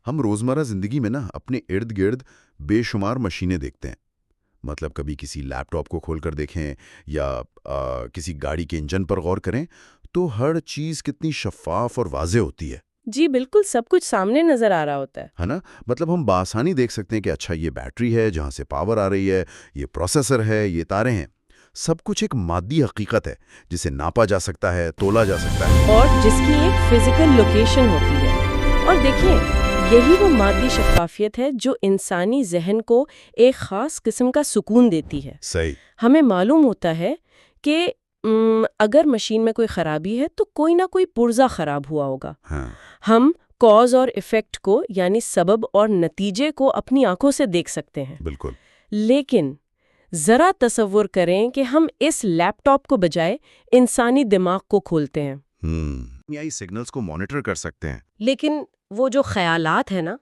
ہم روزمرہ زندگی میں نا اپنے ارد گرد بے شمار مشینیں دیکھتے ہیں. مطلب کبھی کسی لیپ ٹاپ کو کھول کر دیکھیں یا کسی گاڑی کے انجن پر غور کریں تو ہر چیز کتنی شفاف اور واضح ہوتی ہے. جی بالکل، سب کچھ سامنے نظر آ رہا ہوتا ہے نا؟ مطلب ہم بآسانی دیکھ سکتے ہیں کہ اچھا یہ بیٹری ہے جہاں سے پاور آ رہی ہے، یہ پروسیسر ہے، یہ تاریں ہیں. سب کچھ ایک مادی حقیقت ہے جسے ناپا جا سکتا ہے، تولا جا سکتا ہے. اور جس کی ایک فزیکل لوکیشن ہوتی ہے. اور دیکھیں، یہی وہ مادی شفافیت ہے جو انسانی ذہن کو ایک خاص قسم کا سکون دیتی ہے. صحیح. ہمیں معلوم ہوتا ہے کہ اگر مشین میں کوئی خرابی ہے تو کوئی نہ کوئی پرزہ خراب ہوا ہوگا. ہم کاز اور ایفیکٹ کو یعنی سبب اور نتیجے کو اپنی آنکھوں سے دیکھ سکتے ہیں. بالکل. لیکن ذرا تصور کریں کہ ہم اس لیپ ٹاپ کو بجائے انسانی دماغ کو کھولتے ہیں. یہی سگنلز کو مانیٹر کر سکتے ہیں. لیکن وہ جو خیالات ہیں نا،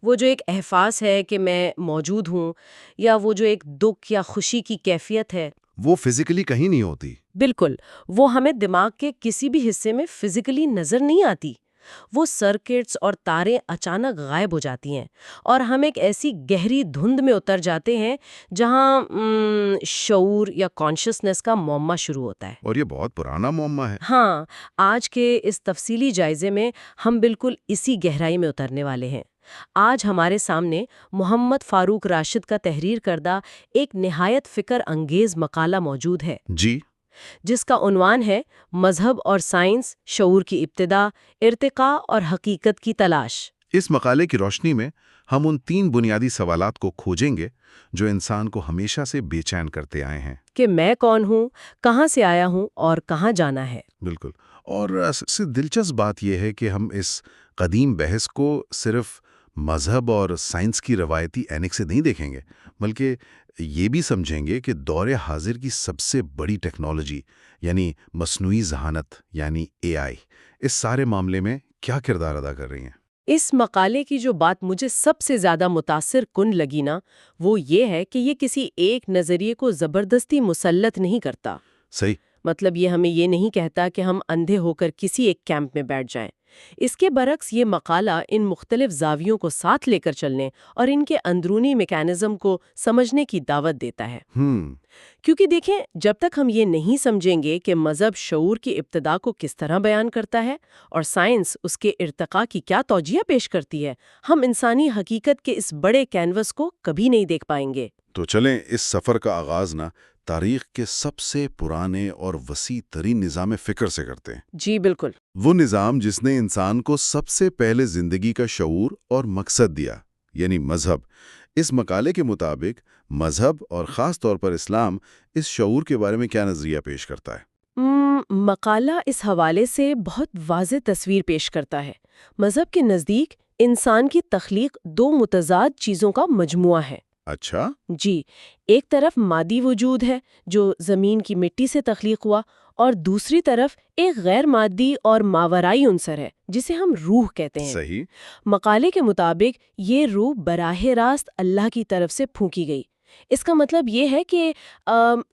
وہ جو ایک احساس ہے کہ میں موجود ہوں، یا وہ جو ایک دکھ یا خوشی کی کیفیت ہے، وہ فزیکلی کہیں نہیں ہوتی. بالکل، وہ ہمیں دماغ کے کسی بھی حصے میں فزیکلی نظر نہیں آتی. وہ سرکٹس اور تاریں اچانک غائب ہو جاتی ہیں اور ہم ایک ایسی گہری دھند میں اتر جاتے ہیں جہاں شعور یا کانشسنس کا معمہ شروع ہوتا ہے. اور یہ بہت پرانا معمہ ہے. ہاں، آج کے اس تفصیلی جائزے میں ہم بالکل اسی گہرائی میں اترنے والے ہیں. آج ہمارے سامنے محمد فاروق راشد کا تحریر کردہ ایک نہایت فکر انگیز مقالہ موجود ہے. جی. جس کا عنوان ہے مذہب اور سائنس، شعور کی ابتدا، ارتقاء اور حقیقت کی تلاش. اس مقالے کی روشنی میں ہم ان 3 بنیادی سوالات کو کھوجیں گے جو انسان کو ہمیشہ سے بے چین کرتے آئے ہیں. کہ میں کون ہوں، کہاں سے آیا ہوں اور کہاں جانا ہے. بالکل. اور سب سے دلچسپ بات یہ ہے کہ ہم اس قدیم بحث کو صرف مذہب اور سائنس کی روایتی اینک سے نہیں دیکھیں گے، بلکہ یہ بھی سمجھیں گے کہ دور حاضر کی سب سے بڑی ٹیکنالوجی یعنی مصنوعی ذہانت یعنی AI اس سارے معاملے میں کیا کردار ادا کر رہی ہیں. اس مقالے کی جو بات مجھے سب سے زیادہ متاثر کن لگی نا، وہ یہ ہے کہ یہ کسی ایک نظریے کو زبردستی مسلط نہیں کرتا. صحیح. مطلب یہ ہمیں یہ نہیں کہتا کہ ہم اندھے ہو کر کسی ایک کیمپ میں بیٹھ جائیں. اس کے برعکس یہ مقالہ ان مختلف زاویوں کو ساتھ لے کر چلنے اور ان کے اندرونی میکانزم کو سمجھنے کی دعوت دیتا ہے. کیونکہ دیکھیں، جب تک ہم یہ نہیں سمجھیں گے کہ مذہب شعور کی ابتدا کو کس طرح بیان کرتا ہے اور سائنس اس کے ارتقاء کی کیا توجیہ پیش کرتی ہے، ہم انسانی حقیقت کے اس بڑے کینوس کو کبھی نہیں دیکھ پائیں گے. تو چلیں اس سفر کا آغاز تاریخ کے سب سے پرانے اور وسیع ترین نظام فکر سے کرتے ہیں. جی بالکل. وہ نظام جس نے انسان کو سب سے پہلے زندگی کا شعور اور مقصد دیا، یعنی مذہب. اس مقالے کے مطابق مذہب اور خاص طور پر اسلام اس شعور کے بارے میں کیا نظریہ پیش کرتا ہے؟ مقالہ اس حوالے سے بہت واضح تصویر پیش کرتا ہے. مذہب کے نزدیک انسان کی تخلیق 2 متضاد چیزوں کا مجموعہ ہے. اچھا. جی، ایک طرف مادی وجود ہے جو زمین کی مٹی سے تخلیق ہوا، اور دوسری طرف ایک غیر مادی اور ماورائی عنصر ہے جسے ہم روح کہتے ہیں. صحیح. مقالے کے مطابق یہ روح براہ راست اللہ کی طرف سے پھونکی گئی. اس کا مطلب یہ ہے کہ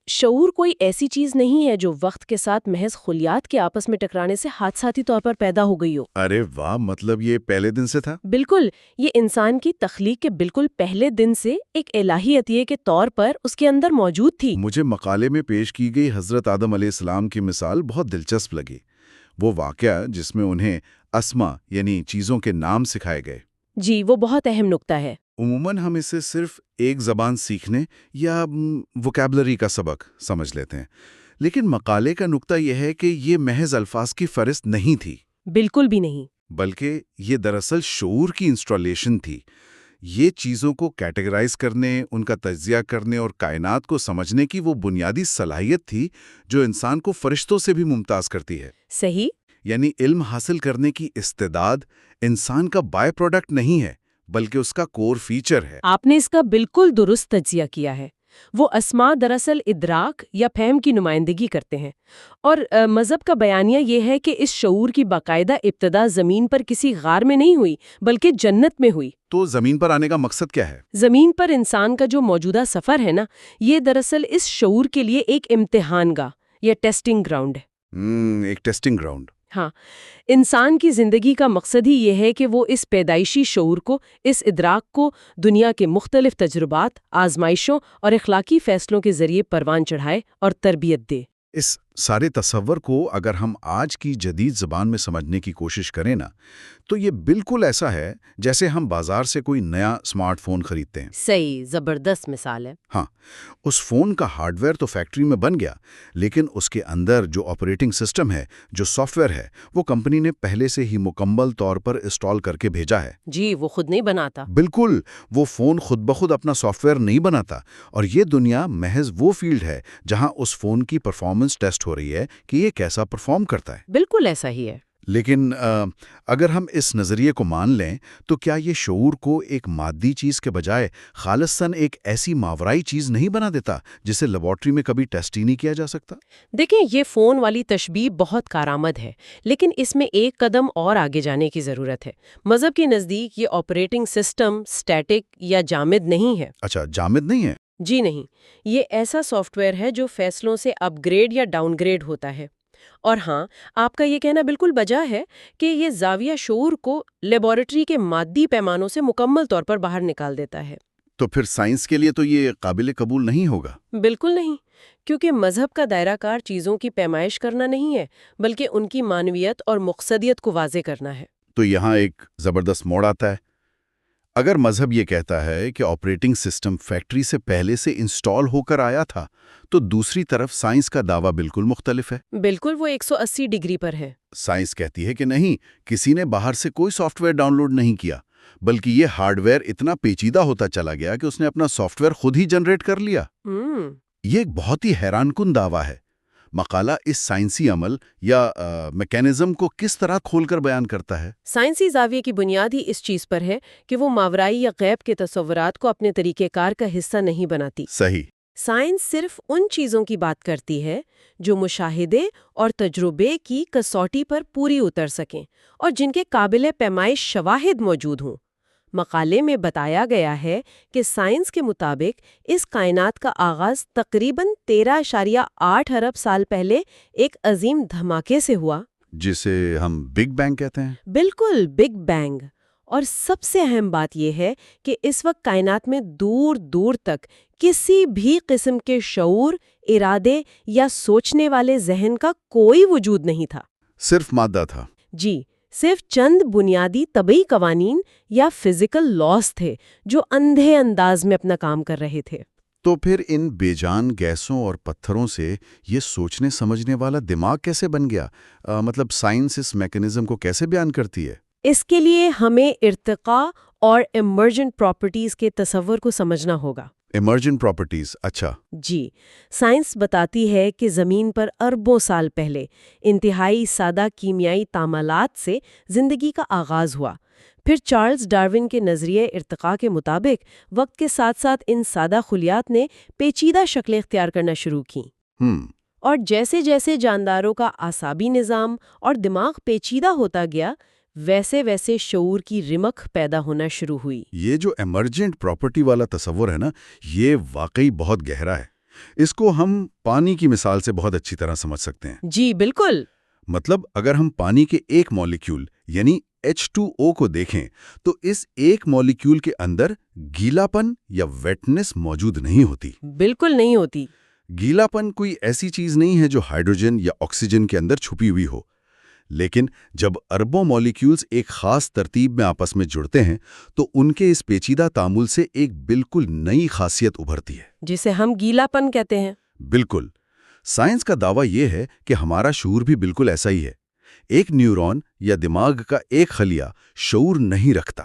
شعور کوئی ایسی چیز نہیں ہے جو وقت کے ساتھ محض خلیات کے آپس میں ٹکرانے سے حادثاتی طور پر پیدا ہو گئی ہو. ارے واہ، مطلب یہ پہلے دن سے تھا؟ بالکل. یہ انسان کی تخلیق کے بالکل پہلے دن سے ایک الہی عطیے کے طور پر اس کے اندر موجود تھی. مجھے مقالے میں پیش کی گئی حضرت آدم علیہ السلام کی مثال بہت دلچسپ لگی. وہ واقعہ جس میں انہیں اسما یعنی چیزوں کے نام سکھائے گئے. جی، وہ بہت اہم نکتہ ہے. عموماً ہم اسے صرف ایک زبان سیکھنے یا ووکیبلری کا سبق سمجھ لیتے ہیں، لیکن مقالے کا نکتہ یہ ہے کہ یہ محض الفاظ کی فہرست نہیں تھی. بالکل بھی نہیں. بلکہ یہ دراصل شعور کی انسٹالیشن تھی. یہ چیزوں کو کیٹیگرائز کرنے، ان کا تجزیہ کرنے اور کائنات کو سمجھنے کی وہ بنیادی صلاحیت تھی جو انسان کو فرشتوں سے بھی ممتاز کرتی ہے. صحیح. یعنی علم حاصل کرنے کی استعداد انسان کا بائی پروڈکٹ نہیں ہے بلکہ اس کا کور فیچر ہے. آپ نے اس کا بالکل درست تجزیہ کیا ہے. وہ اسما دراصل ادراک یا فہم کی نمائندگی کرتے ہیں، اور مذہب کا بیانیہ یہ ہے کہ اس شعور کی باقاعدہ ابتدا زمین پر کسی غار میں نہیں ہوئی بلکہ جنت میں ہوئی. تو زمین پر آنے کا مقصد کیا ہے؟ زمین پر انسان کا جو موجودہ سفر ہے نا، یہ دراصل اس شعور کے لیے ایک امتحان گاہ یا ٹیسٹنگ گراؤنڈ ہے. ایک ٹیسٹنگ گراؤنڈ. ہاں، انسان کی زندگی کا مقصد ہی یہ ہے کہ وہ اس پیدائشی شعور کو، اس ادراک کو دنیا کے مختلف تجربات، آزمائشوں اور اخلاقی فیصلوں کے ذریعے پروان چڑھائے اور تربیت دے۔ اس سارے تصور کو اگر ہم آج کی جدید زبان میں سمجھنے کی کوشش کریں نا، تو یہ بالکل ایسا ہے جیسے ہم بازار سے کوئی نیا اسمارٹ فون خریدتے ہیں۔ صحیح، زبردست مثال ہے۔ ہاں، اس فون کا ہارڈ ویئر تو فیکٹری میں بن گیا، لیکن اس کے اندر جو آپریٹنگ سسٹم ہے، جو سافٹ ویئر ہے، وہ کمپنی نے پہلے سے ہی مکمل طور پر انسٹال کر کے بھیجا ہے۔ جی، وہ خود نہیں بناتا۔ بالکل، وہ فون خود بخود اپنا سافٹ ویئر نہیں بناتا، اور یہ دنیا محض وہ فیلڈ ہے جہاں اس فون کی پرفارمنس ٹیسٹ ہو رہی ہے کہ یہ کیسا پرفارم کرتا ہے۔ بالکل ایسا ہی ہے۔ لیکن اگر ہم اس نظریے کو مان لیں تو کیا یہ شعور کو ایک مادی چیز کے بجائے خالصاً ایک ایسی ماورائی چیز نہیں بنا دیتا جسے لیبارٹری میں کبھی ٹیسٹ ہی نہیں کیا جا سکتا؟ دیکھیں، یہ فون والی تشبیہ بہت کارآمد ہے، لیکن اس میں ایک قدم اور آگے جانے کی ضرورت ہے۔ مذہب کے نزدیک یہ آپریٹنگ سسٹم اسٹیٹک یا جامد نہیں ہے۔ اچھا، جامد نہیں ہے؟ جی نہیں، یہ ایسا سافٹ ویئر ہے جو فیصلوں سے اپ گریڈ یا ڈاؤن گریڈ ہوتا ہے۔ اور ہاں، آپ کا یہ کہنا بالکل بجا ہے کہ یہ زاویہ شعور کو لیبارٹری کے مادی پیمانوں سے مکمل طور پر باہر نکال دیتا ہے۔ تو پھر سائنس کے لیے تو یہ قابل قبول نہیں ہوگا؟ بالکل نہیں، کیونکہ مذہب کا دائرہ کار چیزوں کی پیمائش کرنا نہیں ہے، بلکہ ان کی معنویت اور مقصدیت کو واضح کرنا ہے۔ تو یہاں ایک زبردست موڑ آتا ہے۔ اگر مذہب یہ کہتا ہے کہ آپریٹنگ سسٹم فیکٹری سے پہلے سے انسٹال ہو کر آیا تھا، تو دوسری طرف سائنس کا دعویٰ بالکل مختلف ہے۔ بالکل، وہ 180 ڈگری پر ہے۔ سائنس کہتی ہے کہ نہیں، کسی نے باہر سے کوئی سافٹ ویئر ڈاؤن لوڈ نہیں کیا، بلکہ یہ ہارڈ ویئر اتنا پیچیدہ ہوتا چلا گیا کہ اس نے اپنا سافٹ ویئر خود ہی جنریٹ کر لیا۔ یہ ایک بہت ہی حیران کن دعویٰ ہے۔ مقالہ اس سائنسی عمل یا میکینزم کو کس طرح کھول کر بیان کرتا ہے؟ سائنسی زاویے کی بنیاد ہی اس چیز پر ہے کہ وہ ماورائی یا غیب کے تصورات کو اپنے طریقہ کار کا حصہ نہیں بناتی۔ صحیح۔ سائنس صرف ان چیزوں کی بات کرتی ہے جو مشاہدے اور تجربے کی کسوٹی پر پوری اتر سکیں اور جن کے قابل پیمائش شواہد موجود ہوں۔ مقالے میں بتایا گیا ہے کہ سائنس کے مطابق اس کائنات کا آغاز تقریباً 13.8 ارب سال پہلے ایک عظیم دھماکے سے ہوا، جسے ہم بگ بینگ کہتے ہیں۔ بالکل، بگ بینگ۔ اور سب سے اہم بات یہ ہے کہ اس وقت کائنات میں دور دور تک کسی بھی قسم کے شعور، ارادے یا سوچنے والے ذہن کا کوئی وجود نہیں تھا۔ صرف مادہ تھا۔ جی، صرف چند بنیادی طبعی قوانین یا فزیکل لاز تھے جو اندھے انداز میں اپنا کام کر رہے تھے۔ تو پھر ان بے جان گیسوں اور پتھروں سے یہ سوچنے سمجھنے والا دماغ کیسے بن گیا؟ مطلب سائنس اس میکانزم کو کیسے بیان کرتی ہے؟ اس کے لیے ہمیں ارتقاء اور ایمرجنٹ پراپرٹیز کے تصور کو سمجھنا ہوگا۔ ایمرجنٹ پراپرٹیز، اچھا۔ جی، سائنس بتاتی ہے کہ زمین پر اربوں سال پہلے انتہائی سادہ کیمیائی تعاملات سے زندگی کا آغاز ہوا۔ پھر چارلز ڈارون کے نظریے ارتقاء کے مطابق وقت کے ساتھ ساتھ ان سادہ خلیات نے پیچیدہ شکلیں اختیار کرنا شروع کیں۔ اور جیسے جیسے جانداروں کا اعصابی نظام اور دماغ پیچیدہ ہوتا گیا، ویسے ویسے شعور کی رمق پیدا ہونا شروع ہوئی۔ یہ جو ایمرجنٹ پراپرٹی والا تصور ہے نا، یہ واقعی بہت گہرا ہے۔ اس کو ہم پانی کی مثال سے بہت اچھی طرح سمجھ سکتے ہیں۔ جی بالکل۔ مطلب اگر ہم پانی کے ایک مالیکیول یعنی H2O کو دیکھیں تو اس ایک مالیکیول کے اندر گیلا پن یا ویٹنس موجود نہیں ہوتی۔ بالکل نہیں ہوتی۔ گیلا پن کوئی ایسی چیز نہیں ہے جو ہائیڈروجن یا آکسیجن کے اندر چھپی ہوئی ہو، لیکن جب اربوں مالیکیولز ایک خاص ترتیب میں آپس میں جڑتے ہیں تو ان کے اس پیچیدہ تعامل سے ایک بالکل نئی خاصیت ابھرتی ہے، جسے ہم گیلا پن کہتے ہیں۔ بالکل۔ سائنس کا دعویٰ یہ ہے کہ ہمارا شعور بھی بالکل ایسا ہی ہے۔ ایک نیورون یا دماغ کا ایک خلیہ شعور نہیں رکھتا،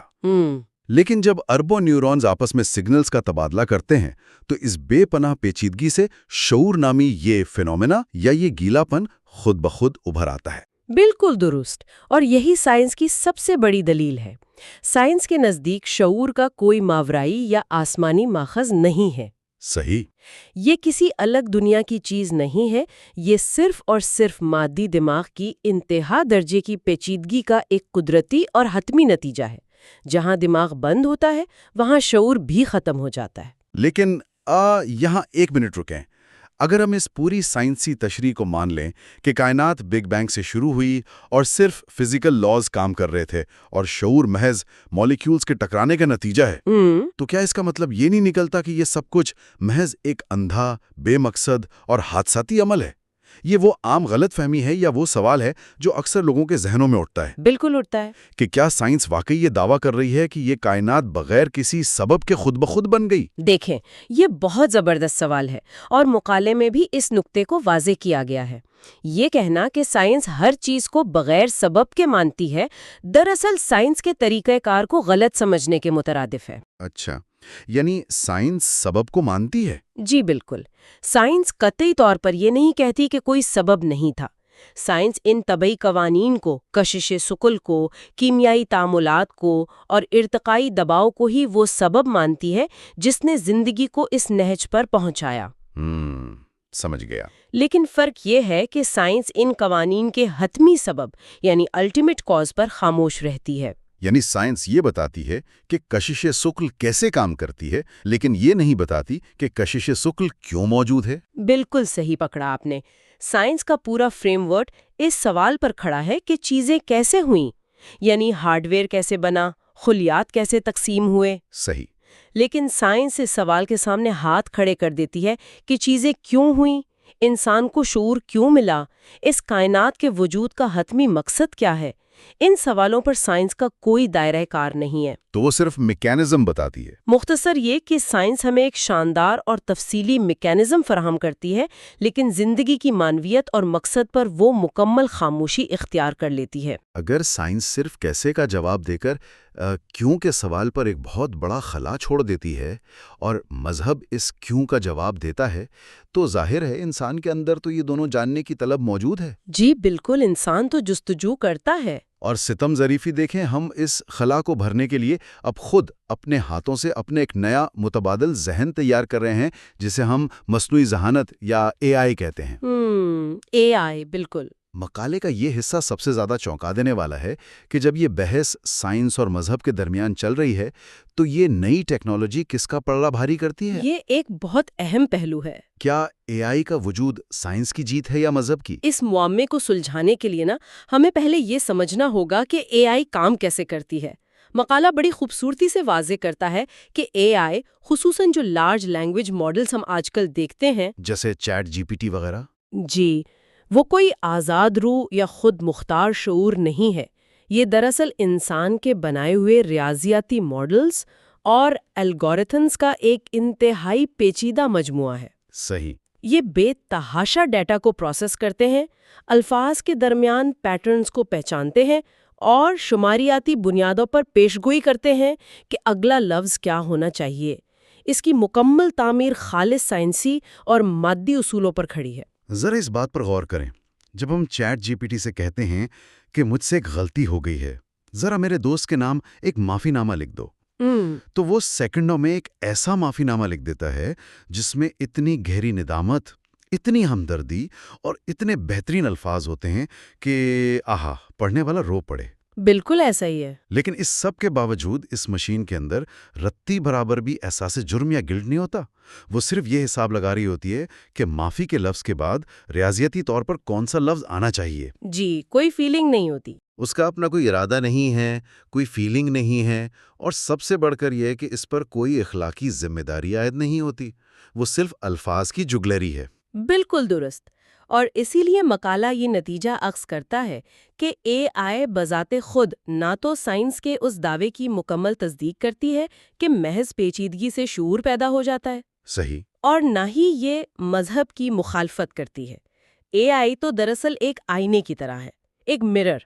لیکن جب اربوں نیورونز آپس میں سگنلز کا تبادلہ کرتے ہیں تو اس بے پناہ پیچیدگی سے شعور نامی یہ فینومینا یا یہ گیلا پن خود بخود ابھر آتا ہے۔ بالکل درست، اور یہی سائنس کی سب سے بڑی دلیل ہے۔ سائنس کے نزدیک شعور کا کوئی ماورائی یا آسمانی ماخذ نہیں ہے۔ صحیح۔ یہ کسی الگ دنیا کی چیز نہیں ہے، یہ صرف اور صرف مادی دماغ کی انتہا درجے کی پیچیدگی کا ایک قدرتی اور حتمی نتیجہ ہے۔ جہاں دماغ بند ہوتا ہے وہاں شعور بھی ختم ہو جاتا ہے۔ لیکن یہاں ایک منٹ رکیں۔ اگر ہم اس پوری سائنسی تشریح کو مان لیں کہ کائنات بگ بینگ سے شروع ہوئی اور صرف فزیکل لاز کام کر رہے تھے اور شعور محض مالیکیولز کے ٹکرانے کا نتیجہ ہے، تو کیا اس کا مطلب یہ نہیں نکلتا کہ یہ سب کچھ محض ایک اندھا، بے مقصد اور حادثاتی عمل ہے؟ یہ وہ عام غلط فہمی ہے یا وہ سوال ہے جو اکثر لوگوں کے ذہنوں میں اٹھتا ہے بالکل اٹھتا ہے کہ کیا سائنس واقعی یہ دعویٰ کر رہی ہے کہ یہ کائنات بغیر کسی سبب کے خود بخود بن گئی؟ دیکھیں، یہ بہت زبردست سوال ہے اور مقالے میں بھی اس نقطے کو واضح کیا گیا ہے۔ یہ کہنا کہ سائنس ہر چیز کو بغیر سبب کے مانتی ہے، دراصل سائنس کے طریقہ کار کو غلط سمجھنے کے مترادف ہے۔ اچھا، یعنی سائنس سبب کو مانتی ہے؟ جی بالکل، سائنس قطعی طور پر یہ نہیں کہتی کہ کوئی سبب نہیں تھا۔ سائنس ان طبعی قوانین کو، کشش ثقل کو، کیمیائی تعاملات کو اور ارتقائی دباؤ کو ہی وہ سبب مانتی ہے جس نے زندگی کو اس نہج پر پہنچایا۔ سمجھ گیا۔ لیکن فرق یہ ہے کہ سائنس ان قوانین کے حتمی سبب یعنی الٹیمیٹ کاز پر خاموش رہتی ہے۔ یعنی سائنس یہ بتاتی ہے کہ کشش ثقل کیسے کام کرتی ہے، لیکن یہ نہیں بتاتی کہ کشش ثقل کیوں موجود ہے۔ بالکل صحیح پکڑا آپ نے۔ سائنس کا پورا فریم ورک اس سوال پر کھڑا ہے کہ چیزیں کیسے ہوئیں، یعنی ہارڈ ویئر کیسے بنا، خلیات کیسے تقسیم ہوئے۔ صحیح۔ لیکن سائنس اس سوال کے سامنے ہاتھ کھڑے کر دیتی ہے کہ چیزیں کیوں ہوئیں، انسان کو شعور کیوں ملا، اس کائنات کے وجود کا حتمی مقصد کیا ہے۔ ان سوالوں پر سائنس کا کوئی دائرہ کار نہیں ہے۔ تو وہ صرف میکینزم بتاتی ہے۔ مختصر یہ کہ سائنس ہمیں ایک شاندار اور تفصیلی میکینزم فراہم کرتی ہے، لیکن زندگی کی معنویت اور مقصد پر وہ مکمل خاموشی اختیار کر لیتی ہے۔ اگر سائنس صرف کیسے کا جواب دے کر کیوں کے سوال پر ایک بہت بڑا خلا چھوڑ دیتی ہے اور مذہب اس کیوں کا جواب دیتا ہے، تو ظاہر ہے انسان کے اندر تو یہ دونوں جاننے کی طلب موجود ہے۔ جی بالکل، انسان تو جستجو کرتا ہے۔ اور ستم ظریفی دیکھیں، ہم اس خلا کو بھرنے کے لیے اب خود اپنے ہاتھوں سے اپنے ایک نیا متبادل ذہن تیار کر رہے ہیں، جسے ہم مصنوعی ذہانت یا اے آئی کہتے ہیں۔ اے آئی، بالکل۔ مقالے کا یہ حصہ سب سے زیادہ چونکا دینے والا ہے کہ جب یہ بحث سائنس اور مذہب کے درمیان چل رہی ہے تو یہ نئی ٹیکنالوجی کس کا پلڑا بھاری کرتی ہے؟ یہ ایک بہت اہم پہلو ہے۔ کیا اے آئی کا وجود سائنس کی جیت ہے یا مذہب کی؟ اس معمے کو سلجھانے کے لیے ہمیں پہلے یہ سمجھنا ہوگا کہ اے آئی کام کیسے کرتی ہے۔ مقالہ بڑی خوبصورتی سے واضح کرتا ہے کہ اے آئی، خصوصاً جو لارج لینگویج ماڈلز ہم آج کل دیکھتے ہیں، جیسے چیٹ جی پی ٹی وغیرہ، جی، وہ کوئی آزاد روح یا خود مختار شعور نہیں ہے۔ یہ دراصل انسان کے بنائے ہوئے ریاضیاتی ماڈلز اور الگورتھمز کا ایک انتہائی پیچیدہ مجموعہ ہے۔ صحیح۔ یہ بے تحاشا ڈیٹا کو پروسیس کرتے ہیں، الفاظ کے درمیان پیٹرنز کو پہچانتے ہیں اور شماریاتی بنیادوں پر پیشگوئی کرتے ہیں کہ اگلا لفظ کیا ہونا چاہیے۔ اس کی مکمل تعمیر خالص سائنسی اور مادی اصولوں پر کھڑی ہے۔ ذرا اس بات پر غور کریں، جب ہم چیٹ جی پی ٹی سے کہتے ہیں کہ مجھ سے ایک غلطی ہو گئی ہے، ذرا میرے دوست کے نام ایک معافی نامہ لکھ دو، تو وہ سیکنڈوں میں ایک ایسا معافی نامہ لکھ دیتا ہے جس میں اتنی گہری ندامت، اتنی ہمدردی اور اتنے بہترین الفاظ ہوتے ہیں کہ آہا، پڑھنے والا رو پڑے۔ بالکل ایسا ہی ہے۔ لیکن اس سب کے باوجود اس مشین کے اندر رتی برابر بھی احساس جرم یا گلٹ نہیں ہوتا۔ وہ صرف یہ حساب لگا رہی ہوتی ہے کہ معافی کے لفظ کے بعد ریاضیاتی طور پر کون سا لفظ آنا چاہیے۔ جی، کوئی فیلنگ نہیں ہوتی۔ اس کا اپنا کوئی ارادہ نہیں ہے، کوئی فیلنگ نہیں ہے، اور سب سے بڑھ کر یہ کہ اس پر کوئی اخلاقی ذمہ داری عائد نہیں ہوتی۔ وہ صرف الفاظ کی جگلری ہے۔ بالکل درست۔ اور اسی لیے مقالہ یہ نتیجہ اخذ کرتا ہے کہ اے آئی بذات خود نہ تو سائنس کے اس دعوے کی مکمل تصدیق کرتی ہے کہ محض پیچیدگی سے شعور پیدا ہو جاتا ہے، صحیح، اور نہ ہی یہ مذہب کی مخالفت کرتی ہے۔ اے آئی تو دراصل ایک آئینے کی طرح ہے، ایک مرر۔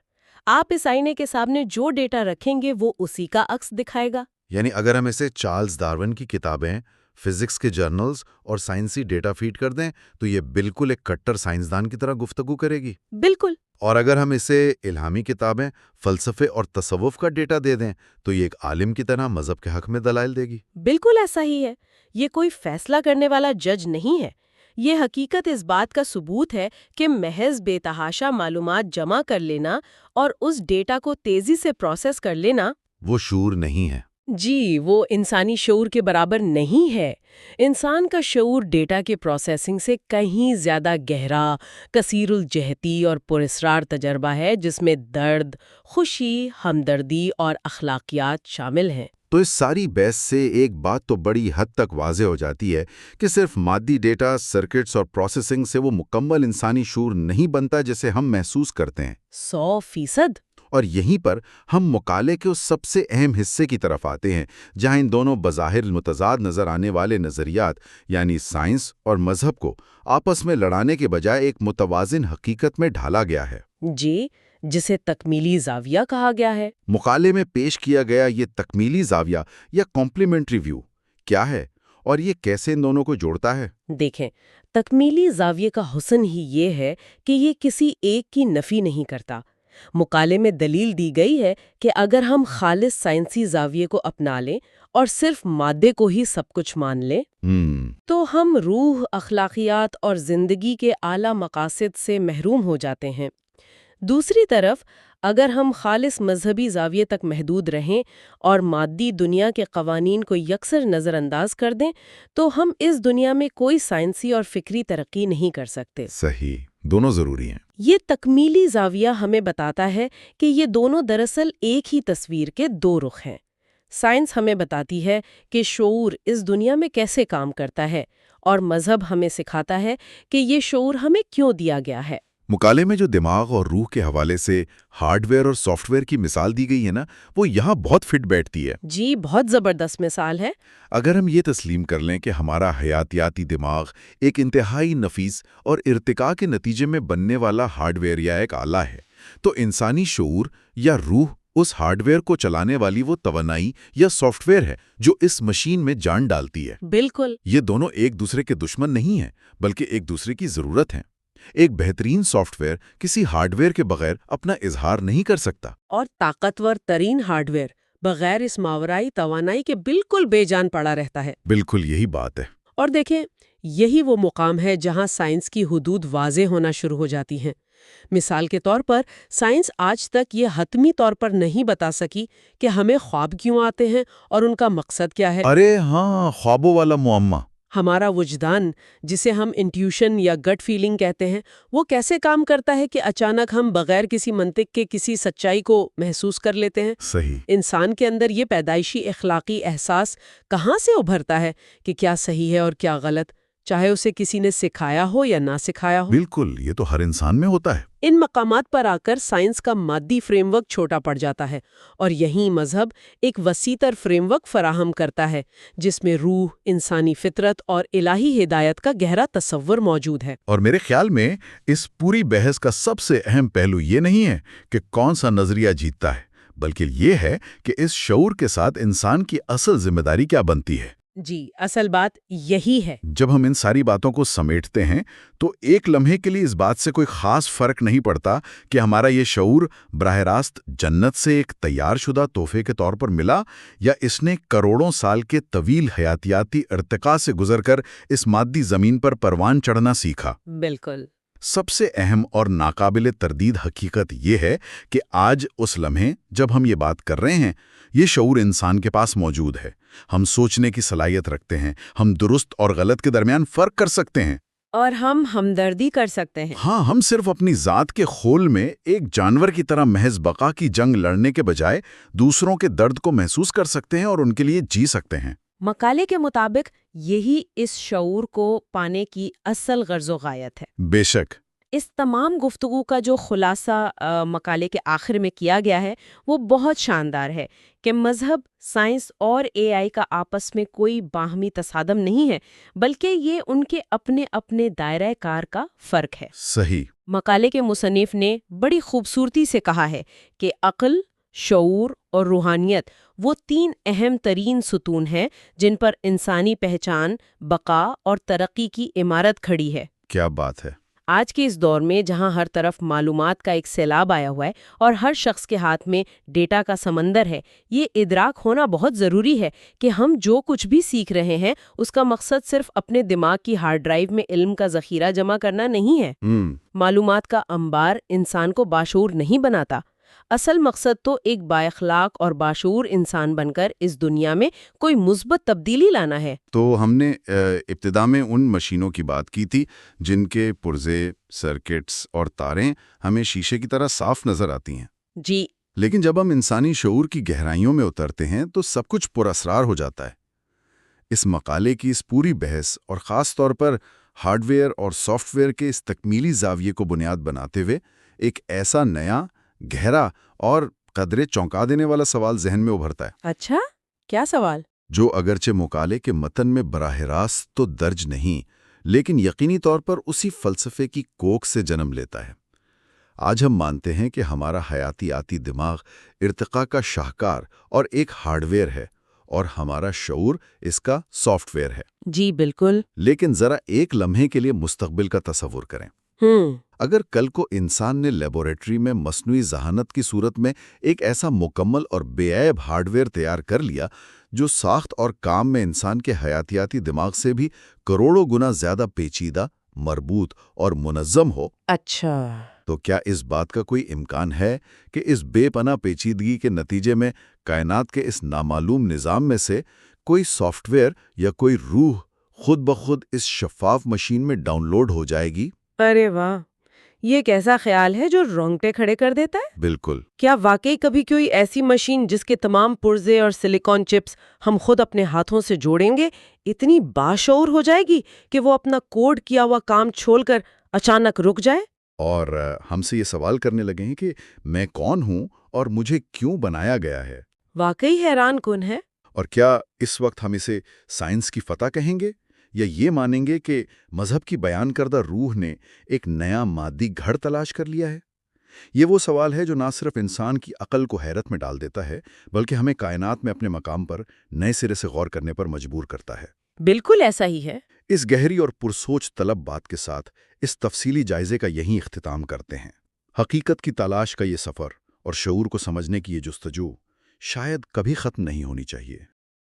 آپ اس آئینے کے سامنے جو ڈیٹا رکھیں گے وہ اسی کا عکس دکھائے گا۔ یعنی اگر ہم اسے چارلز ڈارون کی کتابیں، فزکس کے جرنلز اور سائنسی ڈیٹا فیڈ کر دیں تو یہ بالکل ایک کٹر سائنسدان کی طرح گفتگو کرے گی۔ بالکل۔ اور اگر ہم اسے الہامی کتابیں، فلسفے اور تصوف کا ڈیٹا دے دیں تو یہ ایک عالم کی طرح مذہب کے حق میں دلائل دے گی۔ بالکل ایسا ہی ہے۔ یہ کوئی فیصلہ کرنے والا جج نہیں ہے، یہ حقیقت اس بات کا ثبوت ہے کہ محض بے تحاشا معلومات جمع کر لینا اور اس ڈیٹا کو تیزی سے پروسیس کر لینا وہ شعور نہیں ہے۔ جی، وہ انسانی شعور کے برابر نہیں ہے۔ انسان کا شعور ڈیٹا کے پروسیسنگ سے کہیں زیادہ گہرا، کثیر الجہتی اور پراسرار تجربہ ہے جس میں درد، خوشی، ہمدردی اور اخلاقیات شامل ہیں۔ تو اس ساری بحث سے ایک بات تو بڑی حد تک واضح ہو جاتی ہے کہ صرف مادی ڈیٹا، سرکٹس اور پروسیسنگ سے وہ مکمل انسانی شعور نہیں بنتا جسے ہم محسوس کرتے ہیں۔ 100%۔ اور یہیں پر ہم مقالے کے اس سب سے اہم حصے کی طرف آتے ہیں جہاں ان دونوں بظاہر متضاد نظر آنے والے نظریات یعنی سائنس اور مذہب کو آپس میں لڑانے کے بجائے ایک متوازن حقیقت میں ڈھالا گیا ہے۔ جی، جسے تکمیلی زاویہ کہا گیا ہے۔ مقالے میں پیش کیا گیا یہ تکمیلی زاویہ یا کمپلیمنٹری ویو کیا ہے اور یہ کیسے ان دونوں کو جوڑتا ہے؟ دیکھیں، تکمیلی زاویے کا حسن ہی یہ ہے کہ یہ کسی ایک کی نفی نہیں کرتا۔ مقالے میں دلیل دی گئی ہے کہ اگر ہم خالص سائنسی زاویے کو اپنا لیں اور صرف مادے کو ہی سب کچھ مان لیں تو ہم روح، اخلاقیات اور زندگی کے اعلیٰ مقاصد سے محروم ہو جاتے ہیں۔ دوسری طرف اگر ہم خالص مذہبی زاویے تک محدود رہیں اور مادی دنیا کے قوانین کو یکسر نظر انداز کر دیں تو ہم اس دنیا میں کوئی سائنسی اور فکری ترقی نہیں کر سکتے۔ صحیح، دونوں ضروری ہیں۔ یہ تکمیلی زاویہ ہمیں بتاتا ہے کہ یہ دونوں دراصل ایک ہی تصویر کے دو رخ ہیں۔ سائنس ہمیں بتاتی ہے کہ شعور اس دنیا میں کیسے کام کرتا ہے، اور مذہب ہمیں سکھاتا ہے کہ یہ شعور ہمیں کیوں دیا گیا ہے۔ مقالے میں جو دماغ اور روح کے حوالے سے ہارڈ ویئر اور سافٹ ویئر کی مثال دی گئی ہے نا، وہ یہاں بہت فٹ بیٹھتی ہے۔ جی، بہت زبردست مثال ہے۔ اگر ہم یہ تسلیم کر لیں کہ ہمارا حیاتیاتی دماغ ایک انتہائی نفیس اور ارتقاء کے نتیجے میں بننے والا ہارڈ ویئر یا ایک آلہ ہے، تو انسانی شعور یا روح اس ہارڈ ویئر کو چلانے والی وہ توانائی یا سافٹ ویئر ہے جو اس مشین میں جان ڈالتی ہے۔ بالکل۔ یہ دونوں ایک دوسرے کے دشمن نہیں ہیں، بلکہ ایک دوسرے کی ضرورت ہیں۔ ایک بہترین سافٹ ویئر کسی ہارڈ ویئر کے بغیر اپنا اظہار نہیں کر سکتا، اور طاقتور ترین ہارڈ ویئر بغیر اس ماورائی توانائی کے بالکل بے جان پڑا رہتا ہے۔ بالکل یہی بات ہے۔ اور دیکھیں، یہی وہ مقام ہے جہاں سائنس کی حدود واضح ہونا شروع ہو جاتی ہیں۔ مثال کے طور پر سائنس آج تک یہ حتمی طور پر نہیں بتا سکی کہ ہمیں خواب کیوں آتے ہیں اور ان کا مقصد کیا ہے۔ ارے ہاں، خوابوں والا معمہ۔ ہمارا وجدان، جسے ہم انٹیوشن یا گٹ فیلنگ کہتے ہیں، وہ کیسے کام کرتا ہے کہ اچانک ہم بغیر کسی منطق کے کسی سچائی کو محسوس کر لیتے ہیں۔ صحیح۔ انسان کے اندر یہ پیدائشی اخلاقی احساس کہاں سے ابھرتا ہے کہ کیا صحیح ہے اور کیا غلط، چاہے اسے کسی نے سکھایا ہو یا نہ سکھایا ہو؟ بالکل، یہ تو ہر انسان میں ہوتا ہے۔ ان مقامات پر آ کر سائنس کا مادی فریم ورک چھوٹا پڑ جاتا ہے، اور یہیں مذہب ایک وسیع تر فریم ورک فراہم کرتا ہے جس میں روح، انسانی فطرت اور الہی ہدایت کا گہرا تصور موجود ہے۔ اور میرے خیال میں اس پوری بحث کا سب سے اہم پہلو یہ نہیں ہے کہ کون سا نظریہ جیتتا ہے، بلکہ یہ ہے کہ اس شعور کے ساتھ انسان کی اصل ذمہ داری کیا بنتی ہے۔ جی، اصل بات یہی ہے۔ جب ہم ان ساری باتوں کو سمیٹتے ہیں تو ایک لمحے کے لیے اس بات سے کوئی خاص فرق نہیں پڑتا کہ ہمارا یہ شعور براہ راست جنت سے ایک تیار شدہ تحفے کے طور پر ملا یا اس نے کروڑوں سال کے طویل حیاتیاتی ارتقاء سے گزر کر اس مادی زمین پر پروان چڑھنا سیکھا۔ بالکل۔ سب سے اہم اور ناقابل تردید حقیقت یہ ہے کہ آج اس لمحے جب ہم یہ بات کر رہے ہیں، یہ شعور انسان کے پاس موجود ہے۔ ہم سوچنے کی صلاحیت رکھتے ہیں، ہم درست اور غلط کے درمیان فرق کر سکتے ہیں، اور ہم ہمدردی کر سکتے ہیں۔ ہاں، ہم صرف اپنی ذات کے خول میں ایک جانور کی طرح محض بقا کی جنگ لڑنے کے بجائے دوسروں کے درد کو محسوس کر سکتے ہیں اور ان کے لیے جی سکتے ہیں۔ مقالے کے مطابق یہی اس شعور کو پانے کی اصل غرض و غایت ہے۔ بے شک۔ اس تمام گفتگو کا جو خلاصہ مقالے کے آخر میں کیا گیا ہے وہ بہت شاندار ہے کہ مذہب، سائنس اور اے آئی کا آپس میں کوئی باہمی تصادم نہیں ہے، بلکہ یہ ان کے اپنے اپنے دائرہ کار کا فرق ہے۔ صحیح۔ مقالے کے مصنف نے بڑی خوبصورتی سے کہا ہے کہ عقل، شعور اور روحانیت وہ تین اہم ترین ستون ہیں جن پر انسانی پہچان، بقا اور ترقی کی عمارت کھڑی ہے۔ کیا بات ہے۔ آج کے اس دور میں جہاں ہر طرف معلومات کا ایک سیلاب آیا ہوا ہے اور ہر شخص کے ہاتھ میں ڈیٹا کا سمندر ہے، یہ ادراک ہونا بہت ضروری ہے کہ ہم جو کچھ بھی سیکھ رہے ہیں اس کا مقصد صرف اپنے دماغ کی ہارڈ ڈرائیو میں علم کا ذخیرہ جمع کرنا نہیں ہے۔ معلومات کا انبار انسان کو باشعور نہیں بناتا۔ اصل مقصد تو ایک بااخلاق اور باشعور انسان بن کر اس دنیا میں کوئی مثبت تبدیلی لانا ہے۔ تو ہم نے ابتدا میں ان مشینوں کی بات کی تھی جن کے پرزے، سرکٹس اور تاریں ہمیں شیشے کی طرح صاف نظر آتی ہیں۔ جی لیکن جب ہم انسانی شعور کی گہرائیوں میں اترتے ہیں تو سب کچھ پراسرار ہو جاتا ہے۔ اس مقالے کی اس پوری بحث اور خاص طور پر ہارڈ ویئر اور سافٹ ویئر کے اس تکمیلی زاویے کو بنیاد بناتے ہوئے ایک ایسا نیا، گہرا اور قدرے چونکا دینے والا سوال ذہن میں ابھرتا ہے، اچھا، کیا سوال؟ جو اگرچہ مقالے کے متن میں براہ راست تو درج نہیں، لیکن یقینی طور پر اسی فلسفے کی کوکھ سے جنم لیتا ہے۔ آج ہم مانتے ہیں کہ ہمارا حیاتیاتی دماغ ارتقاء کا شاہکار اور ایک ہارڈ ویئر ہے، اور ہمارا شعور اس کا سافٹ ویئر ہے۔ جی بالکل۔ لیکن ذرا ایک لمحے کے لیے مستقبل کا تصور کریں۔ اگر کل کو انسان نے لیبارٹری میں مصنوعی ذہانت کی صورت میں ایک ایسا مکمل اور بے عیب ہارڈ ویئر تیار کر لیا جو ساخت اور کام میں انسان کے حیاتیاتی دماغ سے بھی کروڑوں گنا زیادہ پیچیدہ، مربوط اور منظم ہو، اچھا، تو کیا اس بات کا کوئی امکان ہے کہ اس بے پناہ پیچیدگی کے نتیجے میں کائنات کے اس نامعلوم نظام میں سے کوئی سافٹ ویئر یا کوئی روح خود بخود اس شفاف مشین میں ڈاؤن لوڈ ہو جائے گی؟ ارے واہ، یہ کیسا خیال ہے جو رونگٹے کھڑے کر دیتا ہے۔ بالکل۔ کیا واقعی کبھی کوئی ایسی مشین جس کے تمام پرزے اور سلیکون چپس ہم خود اپنے ہاتھوں سے جوڑیں گے اتنی باشعور ہو جائے گی کہ وہ اپنا کوڈ کیا ہوا کام چھوڑ کر اچانک رک جائے اور ہم سے یہ سوال کرنے لگے ہیں کہ میں کون ہوں اور مجھے کیوں بنایا گیا ہے؟ واقعی حیران کن ہے۔ اور کیا اس وقت ہم اسے سائنس کی فتح کہیں گے یا یہ مانیں گے کہ مذہب کی بیان کردہ روح نے ایک نیا مادی گھر تلاش کر لیا ہے؟ یہ وہ سوال ہے جو نہ صرف انسان کی عقل کو حیرت میں ڈال دیتا ہے بلکہ ہمیں کائنات میں اپنے مقام پر نئے سرے سے غور کرنے پر مجبور کرتا ہے۔ بالکل ایسا ہی ہے۔ اس گہری اور پرسوچ طلب بات کے ساتھ اس تفصیلی جائزے کا یہیں اختتام کرتے ہیں۔ حقیقت کی تلاش کا یہ سفر اور شعور کو سمجھنے کی یہ جستجو شاید کبھی ختم نہیں ہونی چاہیے۔